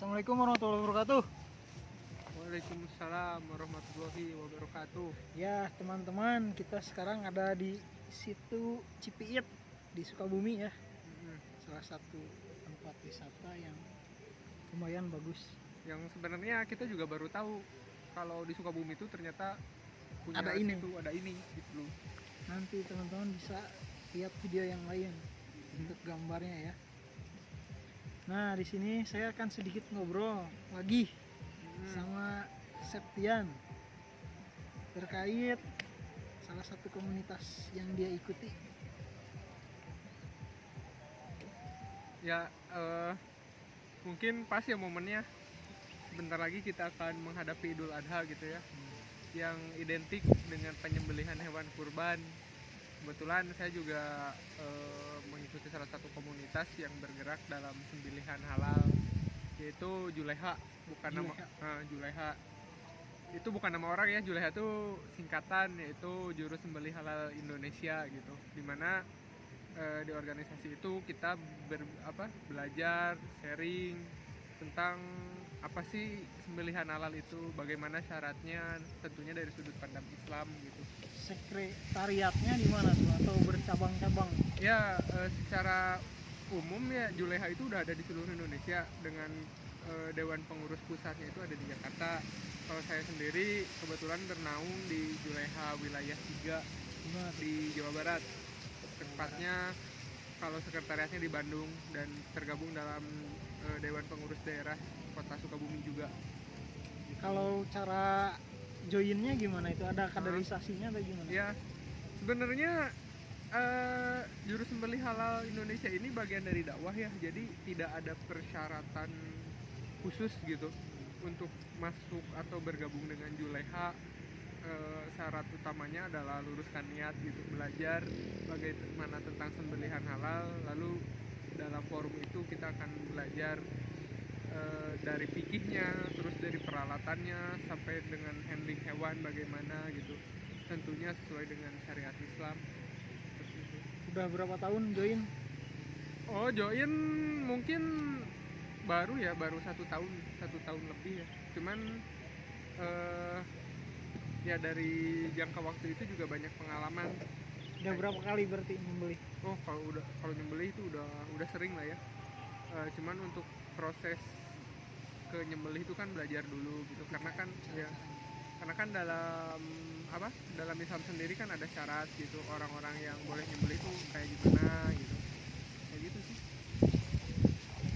Assalamualaikum warahmatullahi wabarakatuh. Waalaikumsalam warahmatullahi wabarakatuh. Ya teman-teman, kita sekarang ada di situ Cipiit di Sukabumi ya. Salah satu tempat wisata yang lumayan bagus. Yang sebenarnya kita juga baru tahu kalau di Sukabumi itu ternyata punya Ada ini. ada ini gitu. Nanti teman-teman bisa lihat video yang lain untuk gambarnya ya. Nah, di sini saya akan sedikit ngobrol lagi sama Septian terkait salah satu komunitas yang dia ikuti. Ya mungkin pas ya momennya, sebentar lagi kita akan menghadapi Idul Adha gitu ya, yang identik dengan penyembelihan hewan kurban. Kebetulan saya juga mengikuti salah satu komunitas yang bergerak dalam sembelihan halal, yaitu Juleha. Juleha itu bukan nama orang ya. Juleha itu singkatan, yaitu Juru Sembelih Halal Indonesia gitu, dimana di organisasi itu kita belajar sharing tentang apa sih sembelihan halal itu, bagaimana syaratnya, tentunya dari sudut pandang Islam gitu. Sekretariatnya di mana tuh atau bercabang-cabang? Ya secara umum ya Juleha itu udah ada di seluruh Indonesia, dengan Dewan Pengurus Pusatnya itu ada di Jakarta. Kalau saya sendiri kebetulan bernaung di Juleha wilayah 3 di Jawa Barat. Tepatnya kalau sekretariatnya di Bandung dan tergabung dalam Dewan Pengurus Daerah Kota Sukabumi juga. Kalau cara joinnya gimana itu? Ada kaderisasinya atau gimana? Ya sebenarnya Juru Sembelih Halal Indonesia ini bagian dari dakwah ya, jadi tidak ada persyaratan khusus gitu untuk masuk atau bergabung dengan Juleha. Syarat utamanya adalah luruskan niat gitu, belajar bagaimana tentang sembelihan halal. Lalu dalam forum itu kita akan belajar dari fikihnya, terus dari peralatannya sampai dengan handling hewan bagaimana gitu, tentunya sesuai dengan syariat Islam. Udah berapa tahun join? Join mungkin baru 1 tahun lebih ya. Cuman ya dari jangka waktu itu juga banyak pengalaman. Udah berapa kali berarti membeli? Kalau nyembelih itu udah sering lah ya. Cuman untuk proses ke nyembelih itu kan belajar dulu gitu, karena kan dalam Islam sendiri kan ada syarat gitu, orang-orang yang boleh nyembelih itu kayak gimana gitu. Kayak gitu sih.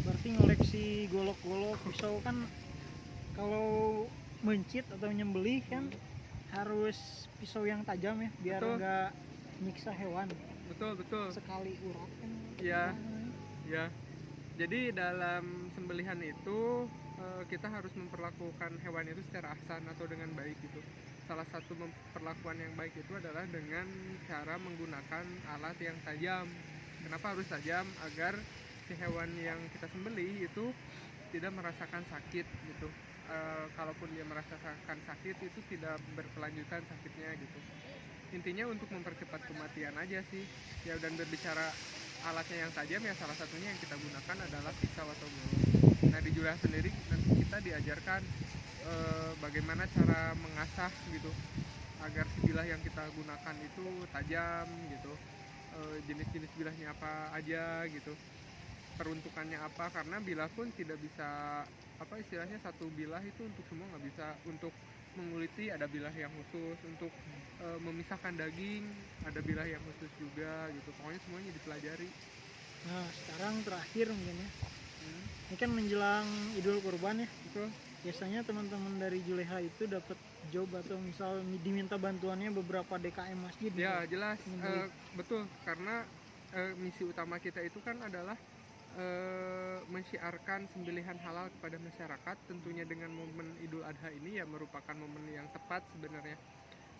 Berarti ngoleksi golok-golok pisau kan, kalau mencit atau nyembelih kan harus pisau yang tajam ya, biar nggak nyiksa hewan. Betul. Sekali urat kan. Ya. Jadi dalam sembelihan itu kita harus memperlakukan hewan itu secara ahsan atau dengan baik gitu. Salah satu perlakuan yang baik itu adalah dengan cara menggunakan alat yang tajam. Kenapa harus tajam? Agar si hewan yang kita sembelih itu tidak merasakan sakit gitu. Kalaupun dia merasakan sakit, itu tidak berkelanjutan sakitnya gitu. Intinya untuk mempercepat kematian aja sih ya. Dan berbicara alatnya yang tajam, ya salah satunya yang kita gunakan adalah pisau atau golok. Nah di Juleha sendiri nanti kita diajarkan bagaimana cara mengasah gitu, agar si bilah yang kita gunakan itu tajam gitu. Jenis-jenis bilahnya apa aja gitu, peruntukannya apa, karena bilah pun tidak bisa istilahnya satu bilah itu untuk semua nggak bisa. Untuk menguliti ada bilah yang khusus, untuk memisahkan daging ada bilah yang khusus juga gitu. Pokoknya semuanya dipelajari. Nah sekarang terakhir mungkin ya, ini kan menjelang Idul Kurban ya. Betul. Biasanya teman-teman dari Juleha itu dapat job atau misal diminta bantuannya beberapa DKM masjid ya gitu. Jelas. Betul, karena misi utama kita itu kan adalah mensyiarkan sembelihan halal kepada masyarakat. Tentunya dengan momen Idul Adha ini ya merupakan momen yang tepat sebenarnya.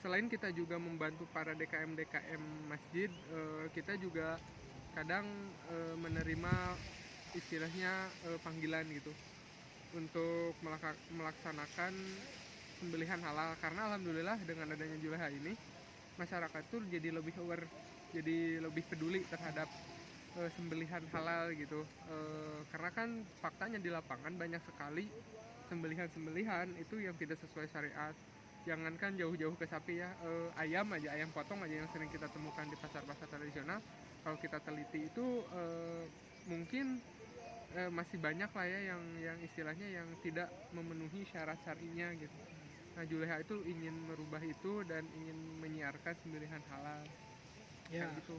Selain kita juga membantu para DKM masjid, kita juga kadang menerima istilahnya panggilan gitu untuk melaksanakan sembelihan halal. Karena alhamdulillah dengan adanya Juleha ini, masyarakat tuh jadi lebih aware, jadi lebih peduli terhadap sembelihan halal gitu. Karena kan faktanya di lapangan banyak sekali sembelihan-sembelihan itu yang tidak sesuai syariat. Jangankan jauh-jauh ke sapi ya, ayam aja, ayam potong aja yang sering kita temukan di pasar-pasar tradisional, kalau kita teliti itu mungkin masih banyak lah ya yang istilahnya yang tidak memenuhi syarat syar'inya gitu. Nah, Juleha itu ingin merubah itu dan ingin menyiarkan sembelihan halal Ya, kayak gitu.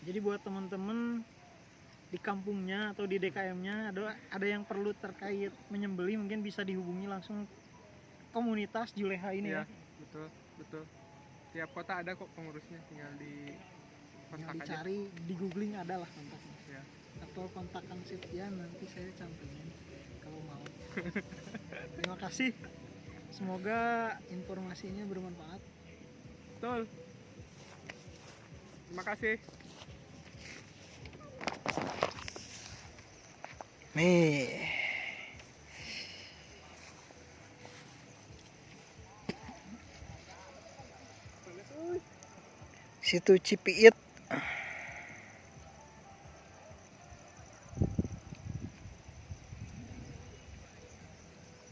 jadi buat teman-teman di kampungnya atau di DKM-nya ada yang perlu terkait menyembelih, mungkin bisa dihubungi langsung komunitas Juleha ini ya. Betul, betul. Tiap kota ada kok pengurusnya, tinggal di Tinggal kontak aja. dicari di googling ada lah kontaknya. Ya. Atau kontakan Septian nanti saya cantumin kalau mau. Terima kasih. Semoga informasinya bermanfaat. Betul. Terima kasih. Nih. Situ Cipiit.